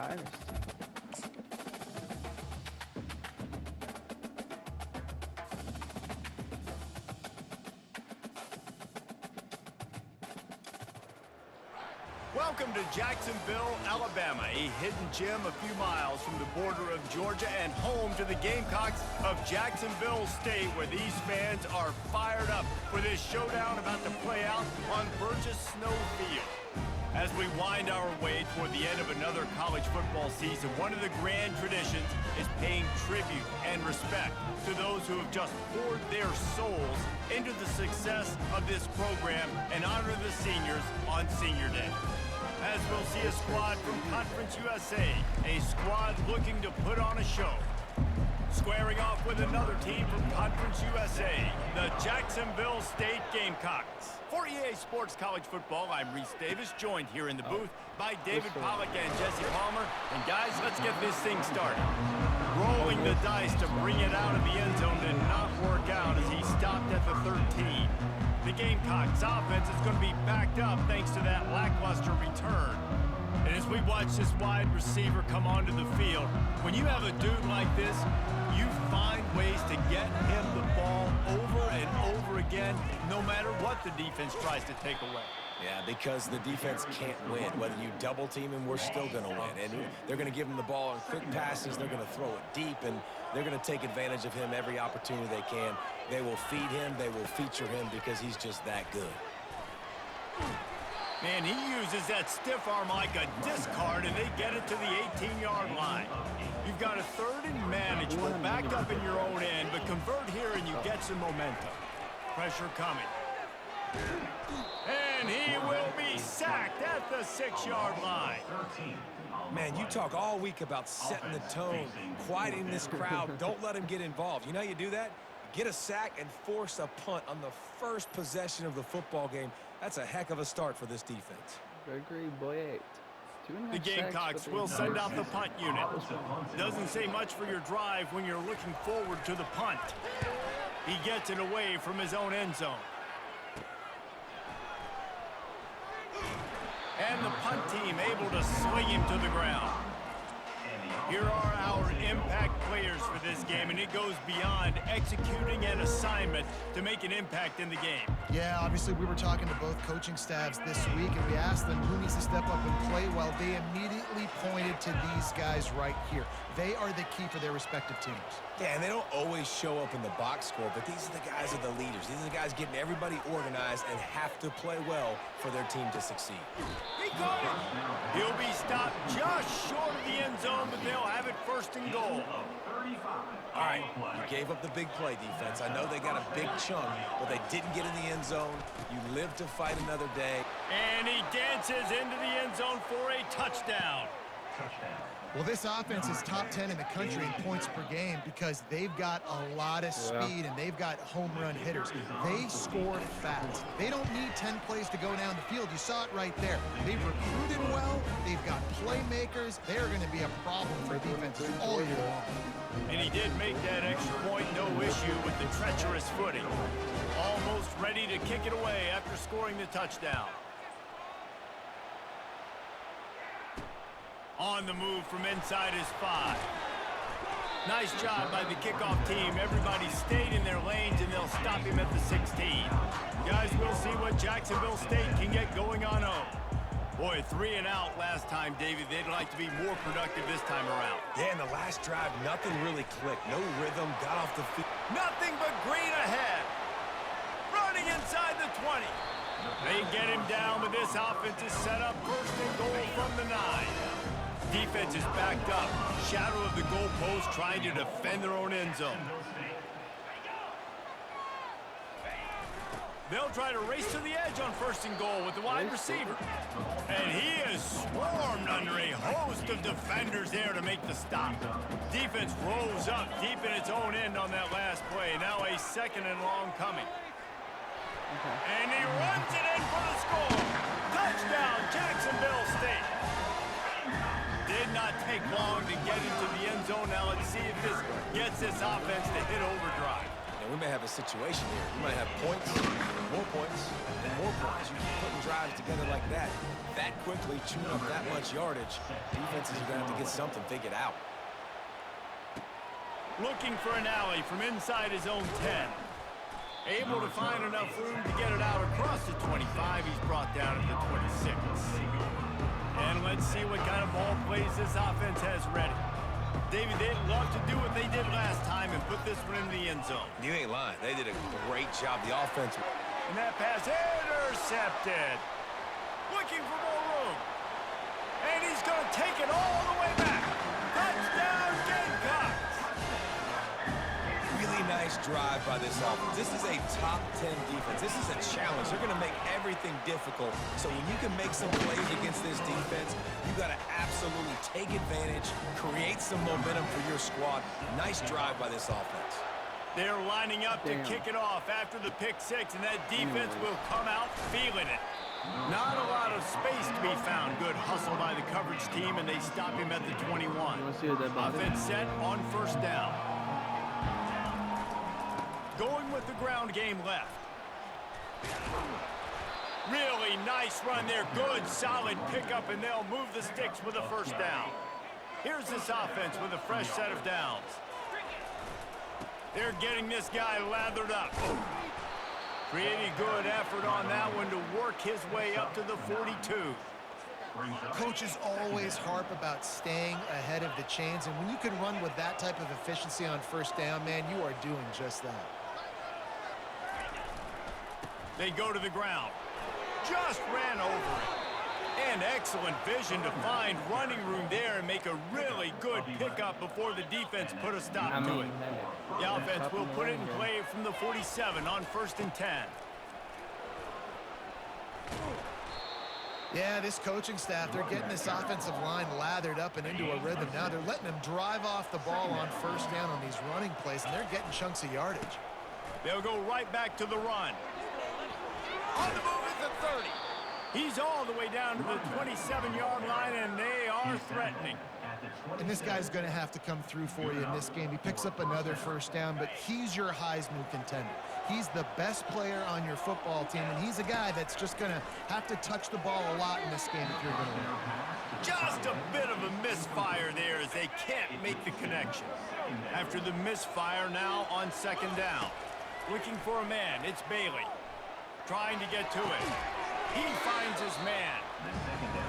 virus. Welcome to Jacksonville, Alabama, a hidden gem a few miles from the border of Georgia and home to the Gamecocks of Jacksonville State, where these fans are fired up for this showdown about to play out on Burgess Snow Field. As we wind our way toward the end of another college football season, one of the grand traditions is paying tribute and respect to those who have just poured their souls into the success of this program and honor the seniors on Senior Day. As we'll see a squad from Conference USA, a squad looking to put on a show. Squaring off with another team from Conference USA, the Jacksonville State Gamecocks. For EA Sports College Football, I'm Reese Davis, joined here in the booth by David Pollack and Jesse Palmer. And guys, let's get this thing started. Rolling the dice to bring it out of the end zone did not work out as he stopped at the 13. The Gamecocks offense is going to be backed up thanks to that lackluster return. And as we watch this wide receiver come onto the field, when you have a dude like this, you find ways to get him the ball over and over again, no matter what the defense tries to take away. Yeah, because the defense can't win. Whether you double team him, we're still going to win. And they're going to give him the ball in quick passes. They're going to throw it deep, and they're going to take advantage of him every opportunity they can. They will feed him. They will feature him because he's just that good. Man, he uses that stiff arm like a discard, and they get it to the 18-yard line. You've got a third and manageable back up in your own end, but convert here and you get some momentum. Pressure coming. And he will be sacked at the 6-yard line. Man, you talk all week about setting the tone, quieting this crowd. Don't let him get involved. You know how you do that? Get a sack and force a punt on the first possession of the football game. That's a heck of a start for this defense. Gregory Boyette. The Gamecocks will send out the punt unit. Doesn't say much for your drive when you're looking forward to the punt. He gets it away from his own end zone. And the punt team able to swing him to the ground. Here are our impact players for this game, and it goes beyond executing an assignment to make an impact in the game. Yeah, obviously we were talking to both coaching staffs this week, and we asked them who needs to step up and play well. They immediately pointed to these guys right here. They are the key for their respective teams. Yeah, and they don't always show up in the box score, but these are the guys that are the leaders. These are the guys getting everybody organized and have to play well for their team to succeed. He got it. He'll be stopped just short of the end zone, but they'll have it first and goal. All right, you gave up the big play, defense. I know they got a big chunk, but they didn't get in the end zone. You live to fight another day. And he dances into the end zone for a touchdown. Well, this offense is top 10 in the country in points per game because they've got a lot of speed and they've got home run hitters. They score fast. They don't need 10 plays to go down the field. You saw it right there. They've recruited well. They've got playmakers. They're going to be a problem for defenses all year long. And he did make that extra point, no issue with the treacherous footing. Almost ready to kick it away after scoring the touchdown. On the move from inside his 5. Nice job by the kickoff team. Everybody stayed in their lanes, and they'll stop him at the 16. Guys, we'll see what Jacksonville State can get going on home. Boy, 3 and out last time, David. They'd like to be more productive this time around. Yeah, in the last drive, nothing really clicked. No rhythm, got off the field. Nothing but green ahead. Running inside the 20. They get him down, but this offense is set up first and goal from the 9. Defense is backed up. Shadow of the goalpost trying to defend their own end zone. They'll try to race to the edge on first and goal with the wide receiver. And he is swarmed under a host of defenders there to make the stop. Defense rose up deep in its own end on that last play. Now a second and long coming. And he runs it in for the score. Touchdown, Jacksonville State. Did not take long to get into the end zone. Now let's see if this gets this offense to hit overdrive. And we may have a situation here. We might have points, more points, and more points. You keep putting drives together like that quickly, chewing up that much yardage, defenses are going to have to get something figured out. Looking for an alley from inside his own 10. Able to find enough room to get it out across the 25. He's brought down at the 26. And let's see what kind of ball plays this offense has ready. David, they'd love to do what they did last time and put this one in the end zone. You ain't lying. They did a great job. The offense. And that pass intercepted. Looking for more room. And he's going to take it all the way back. Touchdown, Gamecocks. Really nice drive by this offense. This is a top 10 defense. This is a challenge. They're going to make everything difficult. So when you can make some plays against this defense, you got to absolutely take advantage, create some momentum for your squad. Nice drive by this offense. They're lining up to kick it off after the pick six, and that defense will come out feeling it. Not a lot of space to be found. Good hustle by the coverage team, and they stop him at the 21. Offense set on first down. Going with the ground game left. Really nice run there. Good, solid pickup, and they'll move the sticks with a first down. Here's this offense with a fresh set of downs. They're getting this guy lathered up. Pretty good effort on that one to work his way up to the 42. Coaches always harp about staying ahead of the chains, and when you can run with that type of efficiency on first down, man, you are doing just that. They go to the ground. Just ran over it. And excellent vision to find running room there and make a really good pickup before the defense put a stop to it. The offense will put it in play from the 47 on first and 10. Yeah, this coaching staff, they're getting this offensive line lathered up and into a rhythm now. They're letting them drive off the ball on first down on these running plays, and they're getting chunks of yardage. They'll go right back to the run. On the move at the 30. He's all the way down to the 27-yard line, and they are threatening. And this guy's going to have to come through for you in this game. He picks up another first down, but he's your Heisman contender. He's the best player on your football team, and he's a guy that's just going to have to touch the ball a lot in this game if you're going to win. Just a bit of a misfire there as they can't make the connection. After the misfire, now on second down. Looking for a man, it's Bailey. Trying to get to it. He finds his man.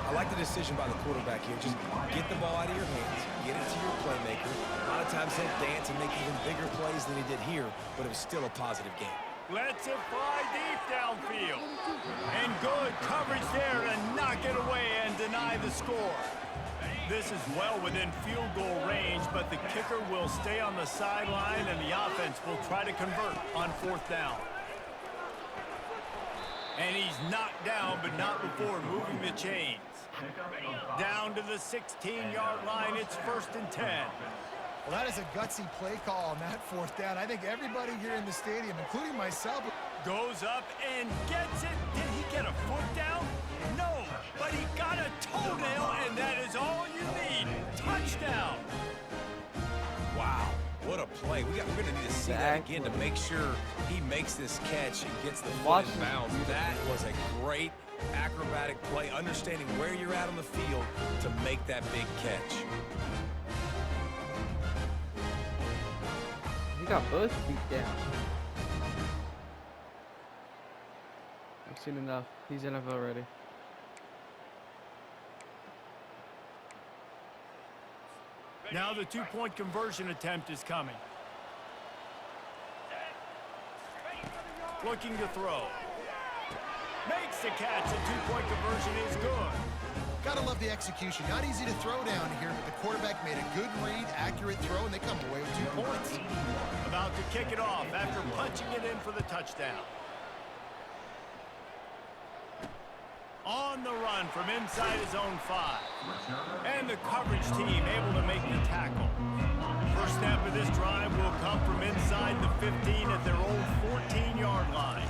I like the decision by the quarterback here. Just get the ball out of your hands, get it to your playmaker. A lot of times he'll dance and make even bigger plays than he did here, but it was still a positive game. Lets it fly deep downfield. And good coverage there to knock it away and deny the score. This is well within field goal range, but the kicker will stay on the sideline and the offense will try to convert on fourth down. And he's knocked down, but not before moving the chains. Down to the 16-yard line, it's first and 10. Well, that is a gutsy play call on that fourth down. I think everybody here in the stadium, including myself, goes up and gets it. Did he get a foot down? No, but he got a toenail, and that is all you need. Touchdown. Wow. What a play. We're going to need to see that again to make sure he makes this catch and gets the foot in bounds. That was a great acrobatic play, understanding where you're at on the field to make that big catch. He got both feet down. I've seen enough. He's NFL ready. Now the two-point conversion attempt is coming. Looking to throw. Makes the catch. The two-point conversion is good. Gotta love the execution. Not easy to throw down here, but the quarterback made a good read, accurate throw, and they come away with 2 points. About to kick it off after punching it in for the touchdown. On the run from inside his own 5. And the coverage team able to make the tackle. First snap of this drive will come from inside the 15 at their own 14-yard line.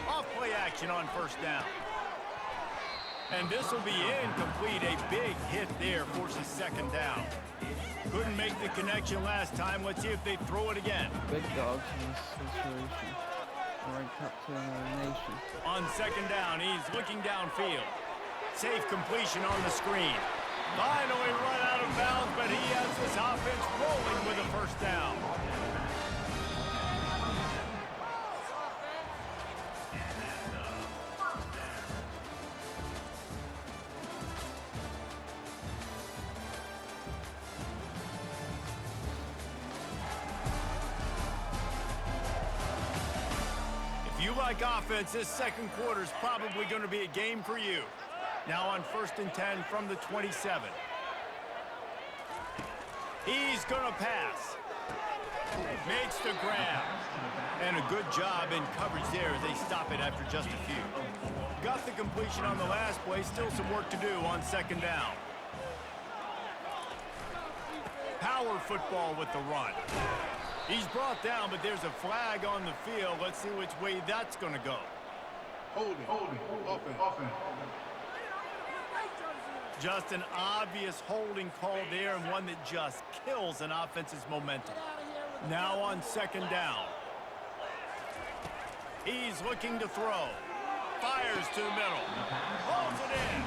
Off play action on first down. And this will be incomplete. A big hit there forces second down. Couldn't make the connection last time. Let's see if they throw it again. Big dogs in this situation. Right captain of the nation. On second down, he's looking downfield. Safe completion on the screen. Finally run out of bounds, but he has this offense rolling with a first down. If you like offense, this second quarter is probably going to be a game for you. Now on 1st and 10 from the 27. He's going to pass. Makes the grab. And a good job in coverage there as they stop it after just a few. Got the completion on the last play. Still some work to do on second down. Power football with the run. He's brought down, but there's a flag on the field. Let's see which way that's going to go. Holding, offense. Just an obvious holding call there, and one that just kills an offense's momentum. Now on second down. He's looking to throw. Fires to the middle. Pulls it in.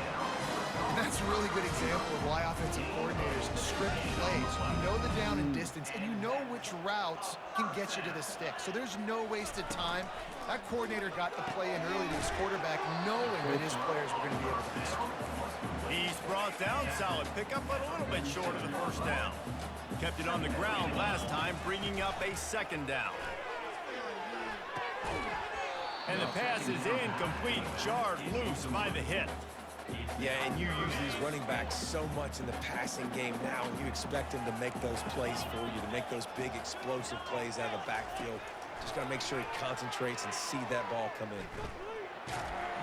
And that's a really good example of why offensive coordinators script plays. You know the down and distance, and you know which routes can get you to the stick. So there's no wasted time. That coordinator got the play in early to his quarterback, knowing that his players were going to be able to execute. He's brought down. Solid pickup, but a little bit short of the first down. Kept it on the ground last time, bringing up a second down. And the pass is incomplete, jarred loose by the hit. Yeah, and you use these running backs so much in the passing game now, and you expect them to make those plays for you, to make those big explosive plays out of the backfield. Just got to make sure he concentrates and see that ball come in.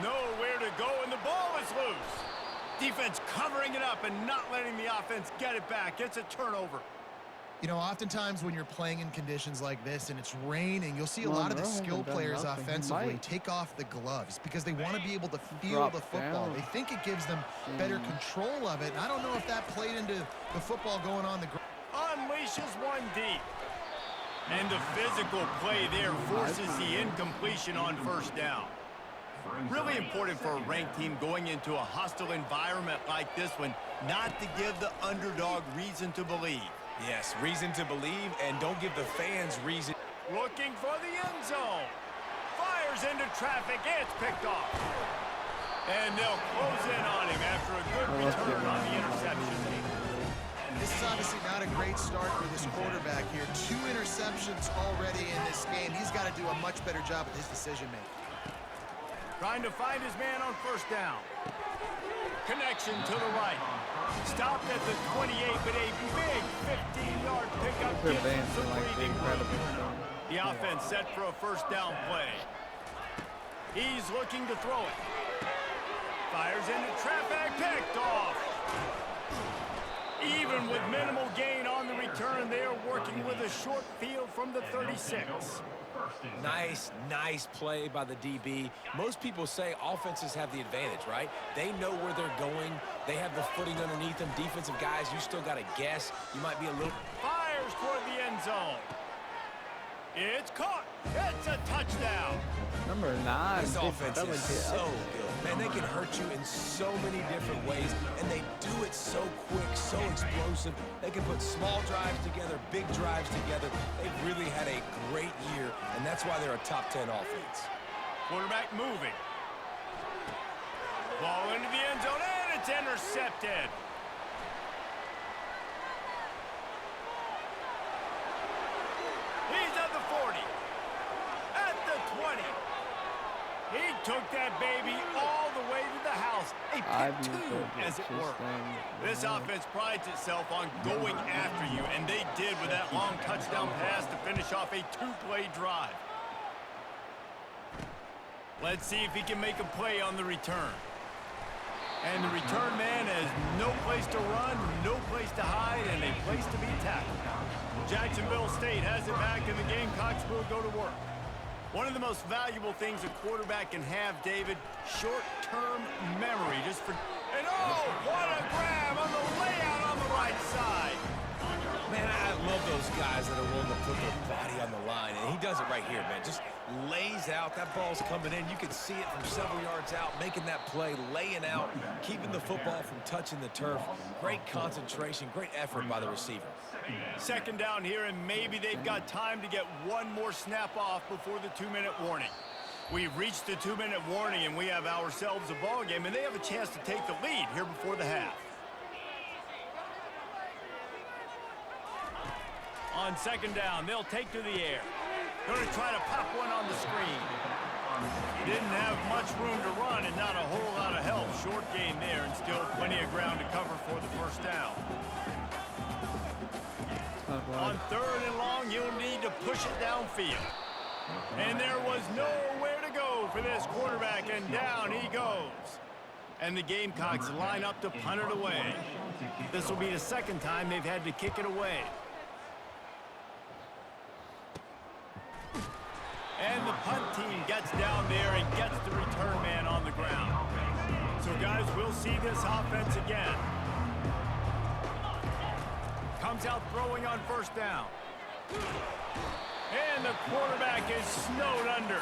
Nowhere to go, and the ball is loose. Defense covering it up and not letting the offense get it back. It's a turnover. You know, oftentimes when you're playing in conditions like this and it's raining, you'll see a lot of the skill players offensively take off the gloves because they want to be able to feel the football. They think it gives them better control of it. And I don't know if that played into the football going on the ground. Unleashes one deep. And the physical play there forces the incompletion on first down. Really important for a ranked team going into a hostile environment like this one, not to give the underdog reason to believe. Yes, reason to believe, and don't give the fans reason. Looking for the end zone. Fires into traffic. It's picked off. And they'll close in on him after a good return on the interception. This is obviously not a great start for this quarterback here. 2 interceptions already in this game. He's got to do a much better job with his decision-making. Trying to find his man on first down. Connection to the right. Stopped at the 28, but a big 15-yard pickup gives him some breathing room. The offense set for a first down play. He's looking to throw it. Fires into traffic, picked off. Even with minimal gain on the return, they are working with a short field from the 36. Nice play by the DB. Most people say offenses have the advantage, right? They know where they're going. They have the footing underneath them. Defensive guys, you still got to guess. You might be a little... Fires toward the end zone. It's caught. It's a touchdown. Number 9. This offense is so good. Man, they can hurt you in so many different ways, and they do it so quick, so explosive. They can put small drives together, big drives together. They've really had a great year, and that's why they're a top 10 offense. Quarterback moving. Ball into the end zone, and it's intercepted. He's at the 40. At the 20. He took that baby all the way to the house. A pick 2, as it were. This offense prides itself on going after you, and they did with that long touchdown pass to finish off a 2-play drive. Let's see if he can make a play on the return. And the return man has no place to run, no place to hide, and a place to be tackled. Jacksonville State has it back, and the Gamecocks will go to work. One of the most valuable things a quarterback can have, David, short-term memory. Just for... And oh, what a grab on the layout on the right side. Man, I love those guys that are willing to put their body on the line, and he does it right here, man. Just lays out. That ball's coming in. You can see it from several yards out, making that play, laying out, keeping the football from touching the turf. Great concentration, great effort by the receiver. Second down here, and maybe they've got time to get one more snap off before the 2-minute warning. We've reached the 2-minute warning, and we have ourselves a ball game, and they have a chance to take the lead here before the half. On second down, they'll take to the air. Going to try to pop one on the screen. Didn't have much room to run and not a whole lot of help. Short gain there and still plenty of ground to cover for the first down. On third and long, you'll need to push it downfield. And there was nowhere to go for this quarterback, and down he goes. And the Gamecocks line up to punt it away. This will be the second time they've had to kick it away. And the punt team gets down there and gets the return man on the ground. So, guys, we'll see this offense again. Comes out throwing on first down. And the quarterback is snowed under.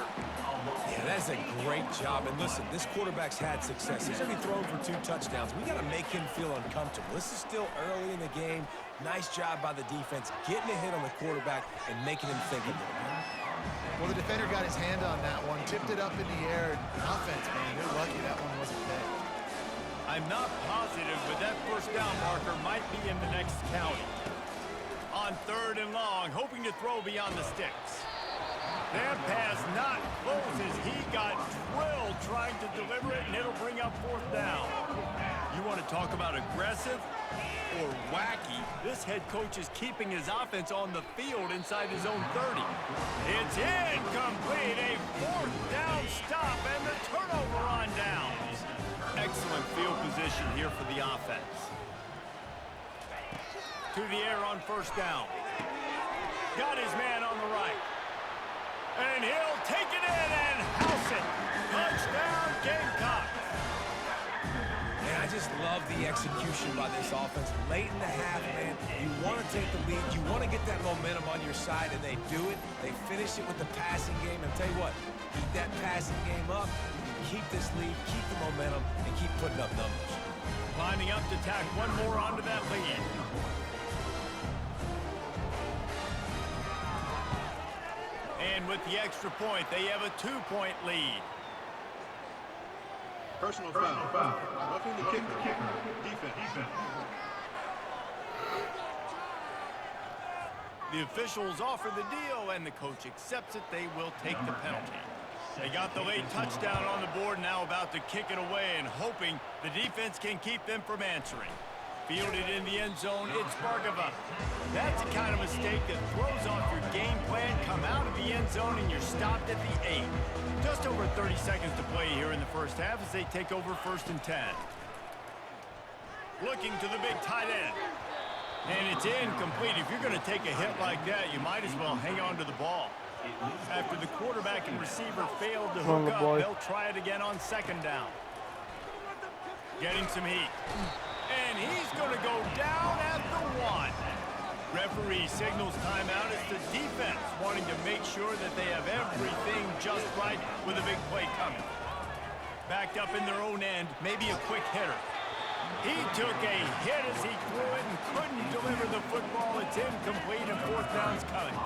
Yeah, that's a great job. And listen, this quarterback's had success. He's already thrown for 2 touchdowns. We got to make him feel uncomfortable. This is still early in the game. Nice job by the defense, getting a hit on the quarterback and making him think a little bit. Well, the defender got his hand on that one, tipped it up in the air. Offense, man, they're lucky that one wasn't picked. I'm not positive, but that first down marker might be in the next county. On third and long, hoping to throw beyond the sticks. That pass not close as he got drilled trying to deliver it, and it'll bring up fourth down. You want to talk about aggressive or wacky? This head coach is keeping his offense on the field inside his own 30. It's incomplete, a fourth down stop, and the turnover on downs. Excellent field position here for the offense. To the air on first down. Got his man on the right. And he'll take it in and house it. Touchdown, Gamecocks. Man, I just love the execution by this offense. Late in the half, man, you want to take the lead. You want to get that momentum on your side, and they do it. They finish it with the passing game. And tell you what, keep that passing game up. You can keep this lead, keep the momentum, and keep putting up numbers. Lining up to tack one more onto that lead. And with the extra point, they have a 2-point lead. Personal foul. Roughing the kicker. Defense. The officials offer the deal, and the coach accepts it. They will take the penalty. They got the late touchdown on the board, now about to kick it away and hoping the defense can keep them from answering. Fielded in the end zone, it's Bargava. That's the kind of mistake that throws off your game plan. Come out of the end zone and you're stopped at the 8. Just over 30 seconds to play here in the first half as they take over first and 10. Looking to the big tight end. And it's incomplete. If you're going to take a hit like that, you might as well hang on to the ball. After the quarterback and receiver failed to hook up, they'll try it again on second down. Getting some heat. And he's going to go down at the 1. Referee signals timeout as the defense wanting to make sure that they have everything just right with a big play coming. Backed up in their own end, maybe a quick hitter. He took a hit as he threw it and couldn't deliver the football. It's incomplete and fourth down's coming.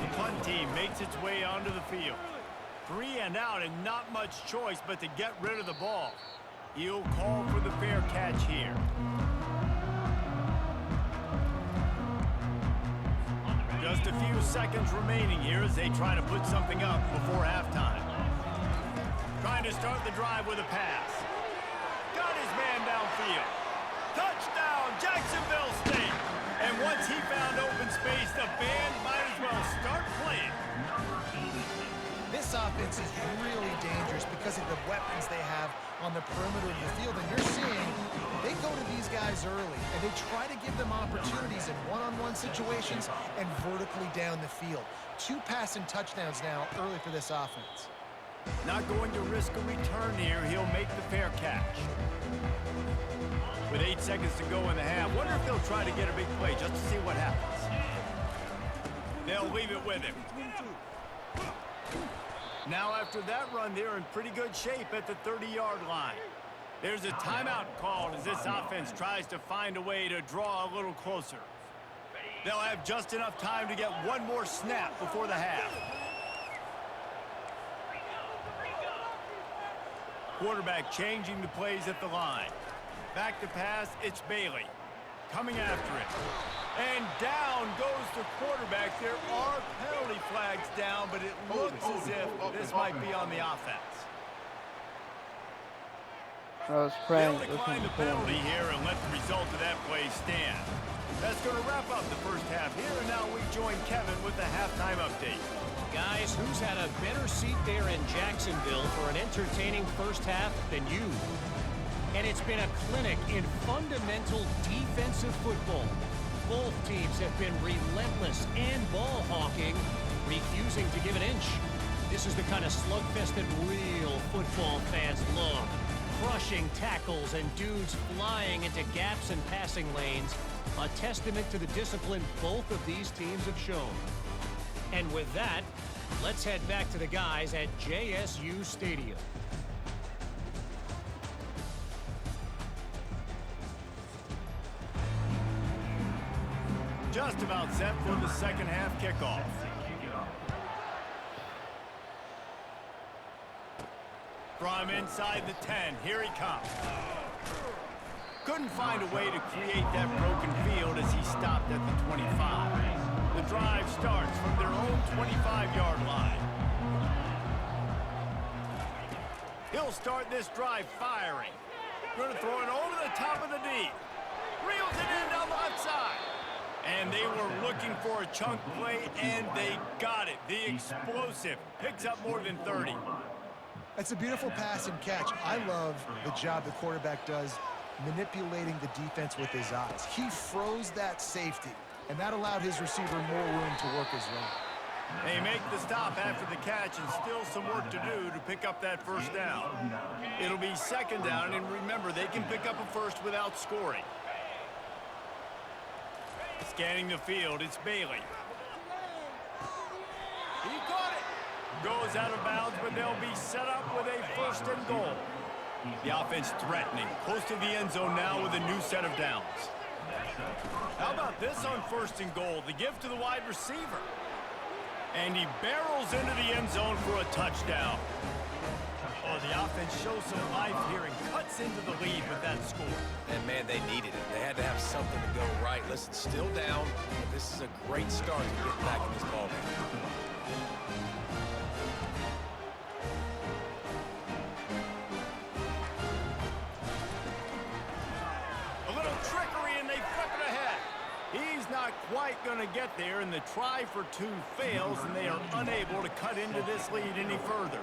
The punt team makes its way onto the field. 3 and out and not much choice but to get rid of the ball. He'll call for the fair catch here. Just a few seconds remaining here as they try to put something up before halftime. Trying to start the drive with a pass. Got his man downfield. Touchdown, Jacksonville State. And once he found open space, the band might as well start playing. This this offense is really dangerous because of the weapons they have on the perimeter of the field. And you're seeing they go to these guys early, and they try to give them opportunities in one-on-one situations and vertically down the field. 2 passing touchdowns now early for this offense. Not going to risk a return here. He'll make the fair catch. With 8 seconds to go in the half, wonder if they'll try to get a big play just to see what happens. They'll leave it with him. Now after that run, they're in pretty good shape at the 30-yard line. There's a timeout called as this offense tries to find a way to draw a little closer. They'll have just enough time to get one more snap before the half. Quarterback changing the plays at the line. Back to pass, it's Bailey. Coming after it. And down goes the quarterback. There are penalty flags down, but it looks as if this might be on the offense. I was praying They'll it was decline going the to penalty here and let the result of that play stand. That's going to wrap up the first half here, and now we join Kevin with the halftime update. Guys, who's had a better seat there in Jacksonville for an entertaining first half than you? And it's been a clinic in fundamental defensive football. Both teams have been relentless and ball hawking, refusing to give an inch. This is the kind of slugfest that real football fans love. Crushing tackles and dudes flying into gaps and passing lanes. A testament to the discipline both of these teams have shown. And with that, let's head back to the guys at JSU Stadium. Just about set for the second half kickoff. From inside the 10, here he comes. Couldn't find a way to create that broken field as he stopped at the 25. The drive starts from their own 25-yard line. He'll start this drive firing. Going to throw it over the top of the D. Reels it in down the left side. And they were looking for a chunk play, and they got it. The explosive picks up more than 30. That's a beautiful pass and catch. I love the job the quarterback does manipulating the defense with his eyes. He froze that safety, and that allowed his receiver more room to work his route. They make the stop after the catch, and still some work to do to pick up that first down. It'll be second down, and remember, they can pick up a first without scoring. Scanning the field, it's Bailey. He caught it. Goes out of bounds, but they'll be set up with a first and goal. The offense threatening, close to the end zone now with a new set of downs. How about this on first and goal? The give to the wide receiver. And he barrels into the end zone for a touchdown. Oh, the offense shows some life here and cuts into the lead with that score. And, man, they needed it. They had to have something to go right. Listen, still down, but this is a great start to get back in this ballgame. A little trickery, and they flip it ahead. He's not quite going to get there, and the try for two fails, and they are unable to cut into this lead any further.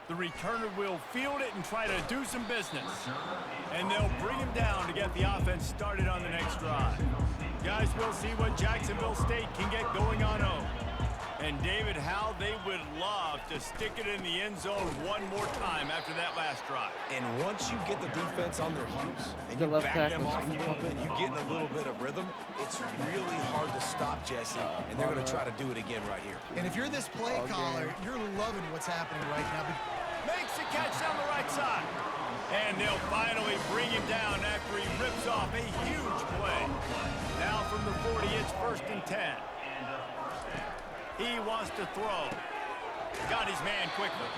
The returner will field it and try to do some business. And they'll bring him down to get the offense started on the next drive. Guys, we'll see what Jacksonville State can get going on home. And David, how they would love to stick it in the end zone one more time after that last drive. And once you get the defense on their heels and The you left back them tackle's off a little bit, you get in a little bit of rhythm, it's really hard to stop Jesse, and they're going to try to do it again right here. And if you're this play caller, you're loving what's happening right now. Makes the catch down the right side. And they'll finally bring him down after he rips off a huge play. Now from the 40, it's first and 10. He wants to throw. Got his man quickly.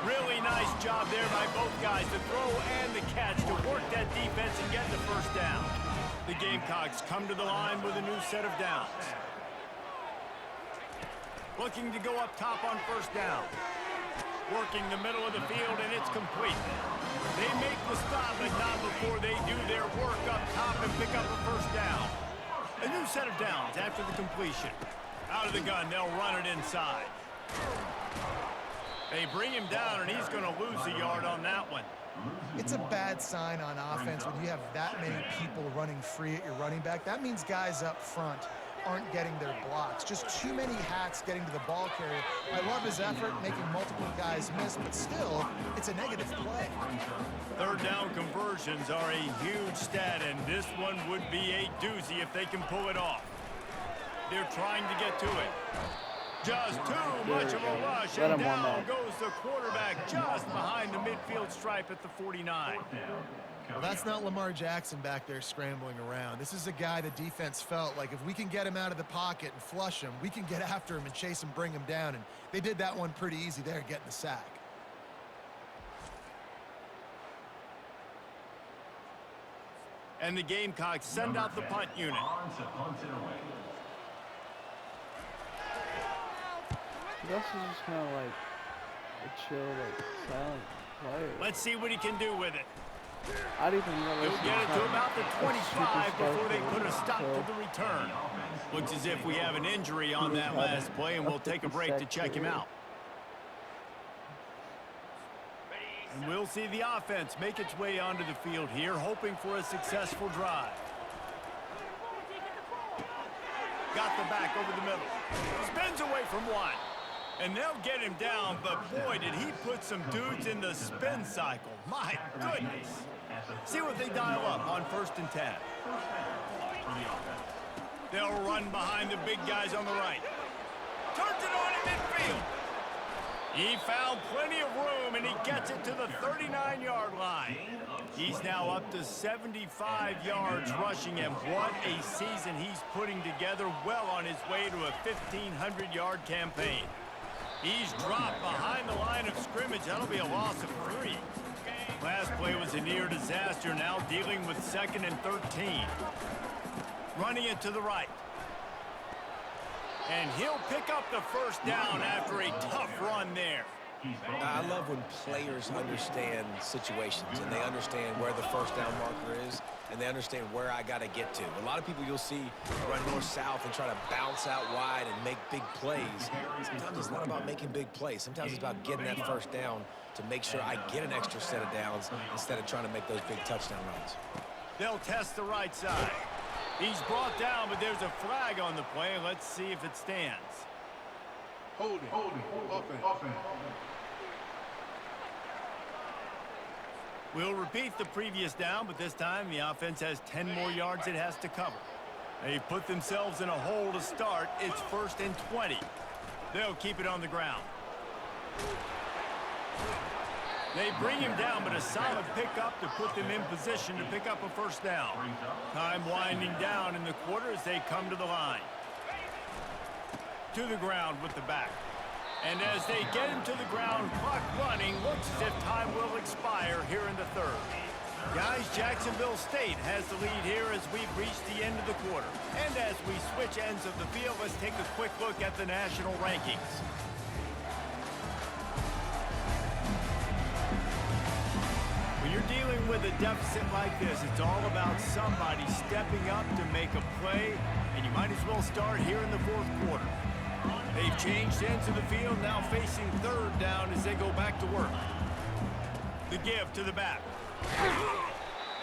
Really nice job there by both guys, the throw and the catch, to work that defense and get the first down. The Gamecocks come to the line with a new set of downs. Looking to go up top on first down. Working the middle of the field, and it's complete. They make the stop, but not before they do their work up top and pick up a first down. A new set of downs after the completion. Out of the gun, they'll run it inside. They bring him down, and he's going to lose a yard on that one. It's a bad sign on offense when you have that many people running free at your running back. That means guys up front aren't getting their blocks. Just too many hats getting to the ball carrier. I love his effort, making multiple guys miss, but still, it's a negative play. Third down conversions are a huge stat, and this one would be a doozy if they can pull it off. They're trying to get to it. Just too much of a rush, and down goes the quarterback just behind the midfield stripe at the 49. Well, that's not Lamar Jackson back there scrambling around. This is a guy the defense felt like if we can get him out of the pocket and flush him, we can get after him and chase him, bring him down. And they did that one pretty easy there, getting the sack. And the Gamecocks send out the punt unit. This is just kind of like a chill, like silent player. Let's see what he can do with it. I didn't even realize He'll get it to about the 25 before they put a stop to the return. Looks as if we have an injury on that last play, and we'll take a break to check him out. And we'll see the offense make its way onto the field here, hoping for a successful drive. Got the back over the middle. Spins away from one. And they'll get him down, but boy, did he put some dudes in the spin cycle. My goodness. See what they dial up on 1st and 10. They'll run behind the big guys on the right. Turns it on in midfield. He found plenty of room, and he gets it to the 39-yard line. He's now up to 75 yards rushing, and what a season he's putting together, well on his way to a 1,500-yard campaign. He's dropped behind the line of scrimmage. That'll be a loss of 3. Last play was a near disaster, now dealing with 2nd and 13. Running it to the right. And he'll pick up the first down after a tough run there. I love when players understand situations and they understand where the first down marker is and they understand where I got to get to. A lot of people you'll see run north-south and try to bounce out wide and make big plays. Sometimes it's not about making big plays. Sometimes it's about getting that first down to make sure I get an extra set of downs instead of trying to make those big touchdown runs. They'll test the right side. He's brought down, but there's a flag on the play. Let's see if it stands. Holding, offense. We'll repeat the previous down, but this time the offense has 10 more yards it has to cover. They've put themselves in a hole to start. It's 1st and 20. They'll keep it on the ground. They bring him down, but a solid pickup to put them in position to pick up a first down. Time winding down in the quarter as they come to the line. To the ground with the back. And as they get him to the ground, clock running, looks as if time will expire here in the 3rd. Guys, Jacksonville State has the lead here as we've reached the end of the quarter. And as we switch ends of the field, let's take a quick look at the national rankings. When you're dealing with a deficit like this, it's all about somebody stepping up to make a play, and you might as well start here in the 4th quarter. They've changed ends of the field, now facing 3rd down as they go back to work. The give to the back.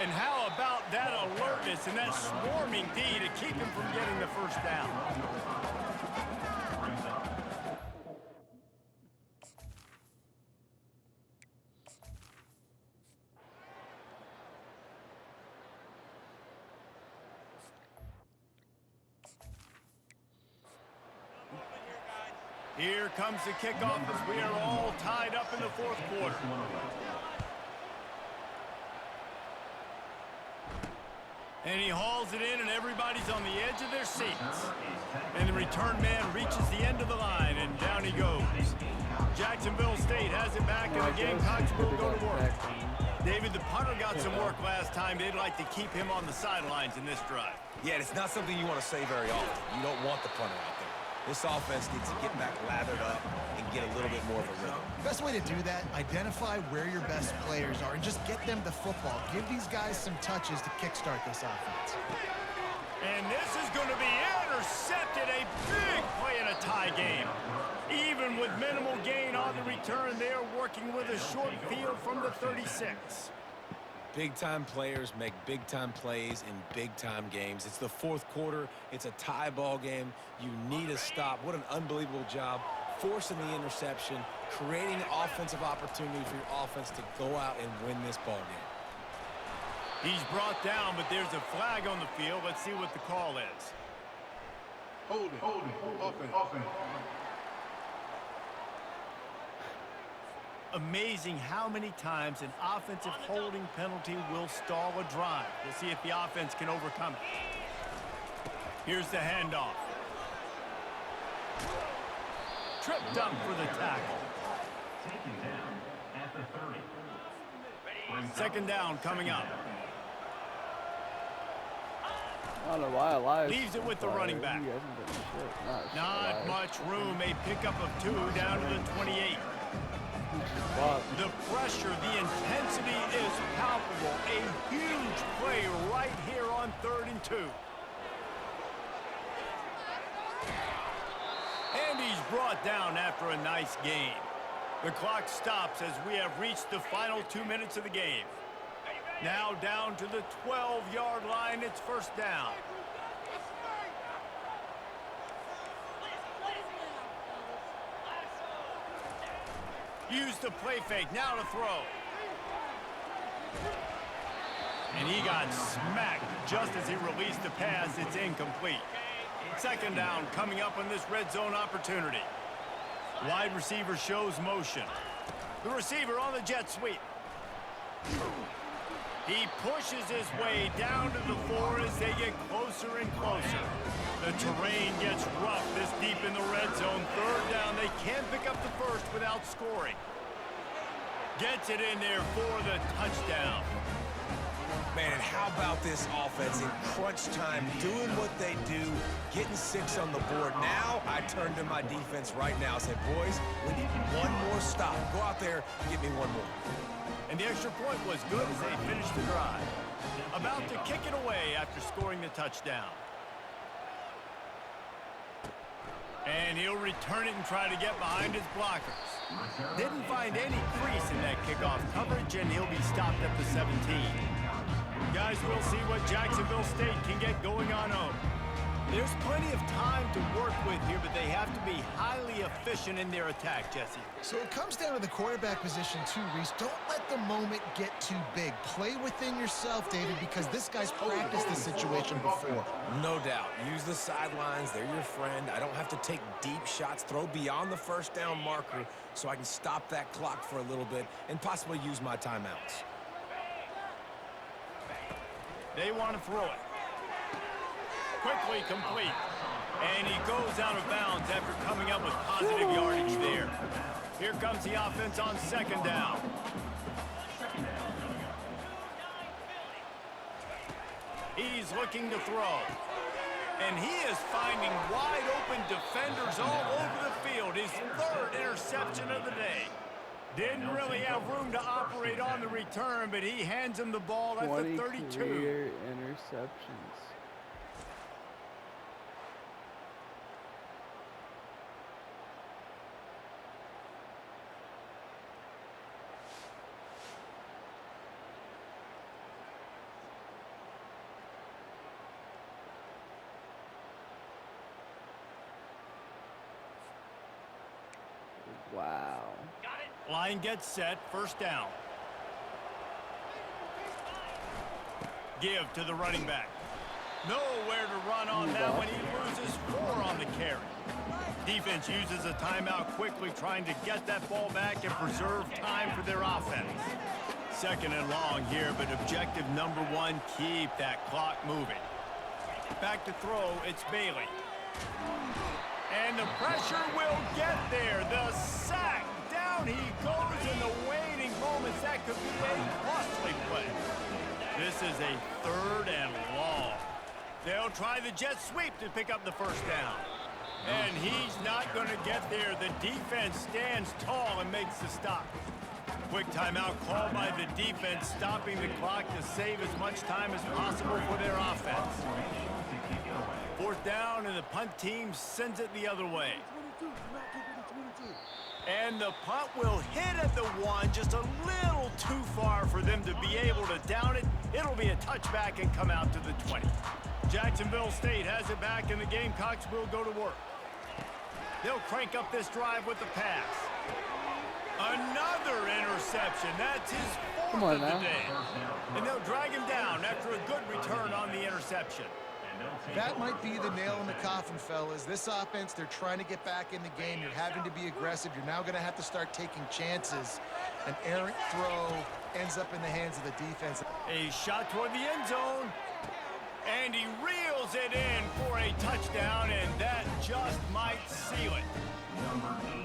And how about that alertness and that swarming D to keep him from getting the first down? Here comes the kickoff as we are all tied up in the 4th quarter. And he hauls it in, and everybody's on the edge of their seats. And the return man reaches the end of the line, and down he goes. Jacksonville State has it back, and the Gamecocks will go to work. David, the punter got some work last time. They'd like to keep him on the sidelines in this drive. Yeah, it's not something you want to say very often. You don't want the punter out there. This offense needs to get back lathered up and get a little bit more of a rhythm. Best way to do that, identify where your best players are and just get them the football. Give these guys some touches to kickstart this offense. And this is going to be intercepted. A big play in a tie game. Even with minimal gain on the return, they are working with a short field from the 36. Big-time players make big-time plays in big-time games. It's the fourth quarter. It's a tie ball game. You need a stop. What an unbelievable job forcing the interception, creating offensive opportunity for your offense to go out and win this ball game. He's brought down, but there's a flag on the field. Let's see what the call is. Holding, offense. Amazing how many times an offensive holding penalty will stall a drive. We'll see if the offense can overcome it. Here's the handoff. Tripped up for the tackle. Second down coming up. I don't know why Elias leaves it with the running back. Not much room. A pickup of 2 down to the 28. The pressure, the intensity is palpable. A huge play right here on 3rd and 2. And he's brought down after a nice gain. The clock stops as we have reached the final 2 minutes of the game. Now down to the 12-yard line. It's first down. Use the play fake, now to throw. And he got smacked just as he released the pass. It's incomplete. Second down coming up on this red zone opportunity. Wide receiver shows motion. The receiver on the jet sweep. He pushes his way down to the 4 as they get closer and closer. The terrain gets rough this deep in the red zone. Third down, they can't pick up the first without scoring. Gets it in there for the touchdown. Man, and how about this offense in crunch time, doing what they do, getting 6 on the board. Now I turn to my defense right now and say, boys, we need one more stop. Go out there, get me one more. And the extra point was good as they finished the drive. About to kick it away after scoring the touchdown. And he'll return it and try to get behind his blockers. Didn't find any crease in that kickoff coverage, and he'll be stopped at the 17. Guys, we'll see what Jacksonville State can get going on home. There's plenty of time to work with here, but they have to be highly efficient in their attack, Jesse. So it comes down to the quarterback position too, Reese. Don't let the moment get too big. Play within yourself, David, because this guy's practiced this situation before. No doubt. Use the sidelines. They're your friend. I don't have to take deep shots. Throw beyond the first down marker so I can stop that clock for a little bit and possibly use my timeouts. They want to throw it. Quickly complete. And he goes out of bounds after coming up with positive yardage there. Here comes the offense on second down. He's looking to throw. And he is finding wide open defenders all over the field. His 3rd interception of the day. Didn't really have room to operate on the return, but he hands him the ball at the 32. 20 career interceptions. Wow. Line gets set, first down. Give to the running back. Nowhere to run on that when he loses 4 on the carry. Defense uses a timeout quickly, trying to get that ball back and preserve time for their offense. Second and long here, but objective number 1, keep that clock moving. Back to throw, it's Bailey. And the pressure will get there. The sack. Down he goes in the waning moments. That could be a costly play. This is a 3rd and long. They'll try the jet sweep to pick up the first down. And he's not going to get there. The defense stands tall and makes the stop. Quick timeout called by the defense, stopping the clock to save as much time as possible for their offense. 4th down, and the punt team sends it the other way. And the punt will hit at the 1, just a little too far for them to be able to down it. It'll be a touchback and come out to the 20. Jacksonville State has it back, and the Gamecocks will go to work. They'll crank up this drive with the pass. Another interception. That's his 4th of the day. And they'll drag him down after a good return on the interception. That might be the nail in the coffin, fellas. This offense, they're trying to get back in the game. You're having to be aggressive. You're now going to have to start taking chances. An errant throw ends up in the hands of the defense. A shot toward the end zone. And he reels it in for a touchdown, and that just might seal it.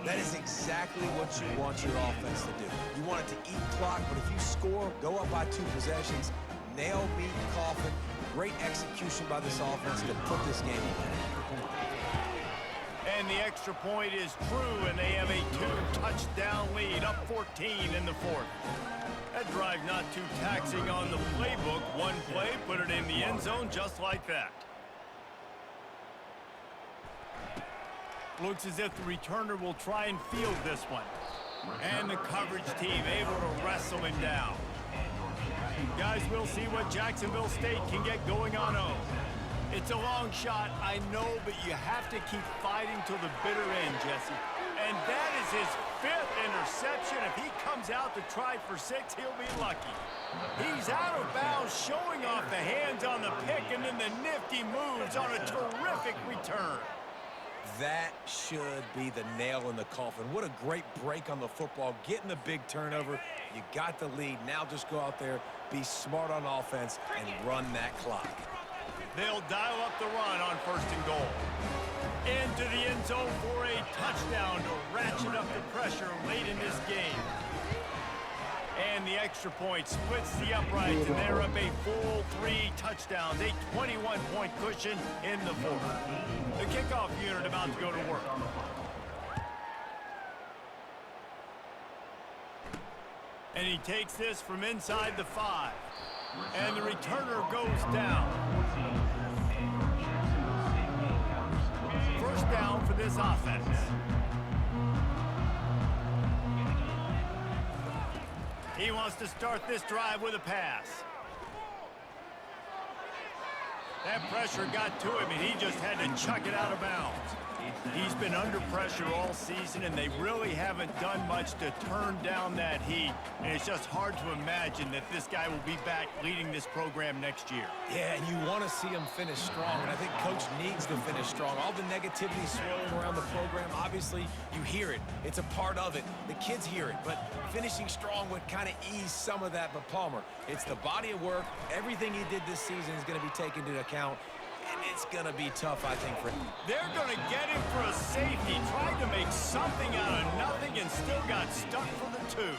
That is exactly what you want your offense to do. You want it to eat clock, but if you score, go up by 2 possessions, nail, beat, coffin. Great execution by this offense to put this game away. And the extra point is true, and they have a 2-touchdown lead, up 14 in the 4th. That drive not too taxing on the playbook. One play, put it in the end zone just like that. Looks as if the returner will try and field this one. And the coverage team able to wrestle him down. Guys, we'll see what Jacksonville State can get going on 0. It's a long shot, I know, but you have to keep fighting till the bitter end, Jesse. And that is his 5th interception. If he comes out to try for 6, he'll be lucky. He's out of bounds, showing off the hands on the pick, and then the nifty moves on a terrific return. That should be the nail in the coffin. What a great break on the football, getting the big turnover. You got the lead. Now just go out there, be smart on offense, and run that clock. They'll dial up the run on 1st and goal. Into the end zone for a touchdown to ratchet up the pressure late in this game. And the extra point splits the uprights, and they're up a full 3 touchdowns, a 21-point cushion in the 4th. The kickoff unit about to go to work. And he takes this from inside the 5. And the returner goes down. 1st down for this offense. He wants to start this drive with a pass. That pressure got to him, and he just had to chuck it out of bounds. He's been under pressure all season, and they really haven't done much to turn down that heat. And it's just hard to imagine that this guy will be back leading this program next year. Yeah, and you want to see him finish strong, and I think Coach needs to finish strong. All the negativity swirling around the program, obviously, you hear it. It's a part of it. The kids hear it, but finishing strong would kind of ease some of that. But Palmer, it's the body of work. Everything he did this season is going to be taken into account. And it's going to be tough, I think, for him. They're going to get him for a safety. Tried to make something out of nothing and still got stuck for the 2.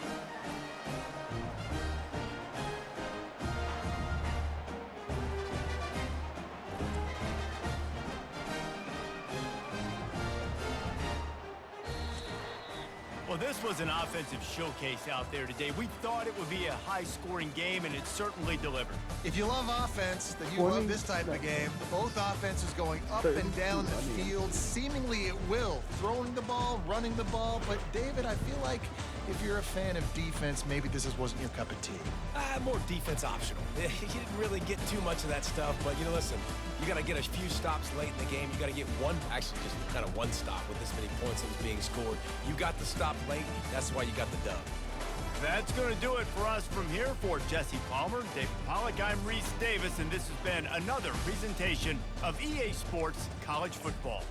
Well, this was an offensive showcase out there today. We thought it would be a high-scoring game, and it certainly delivered. If you love offense, then you love this type of game. Both offenses going up and down the field, seemingly at will. Throwing the ball, running the ball. But, David, I feel like if you're a fan of defense, maybe this wasn't your cup of tea. More defense optional. You didn't really get too much of that stuff, but, listen, you got to get a few stops late in the game. You got to get just kind of one stop with this many points that was being scored. You got the stop late. That's why you got the dub. That's going to do it for us from here. For Jesse Palmer, David Pollack, I'm Reese Davis, and this has been another presentation of EA Sports College Football.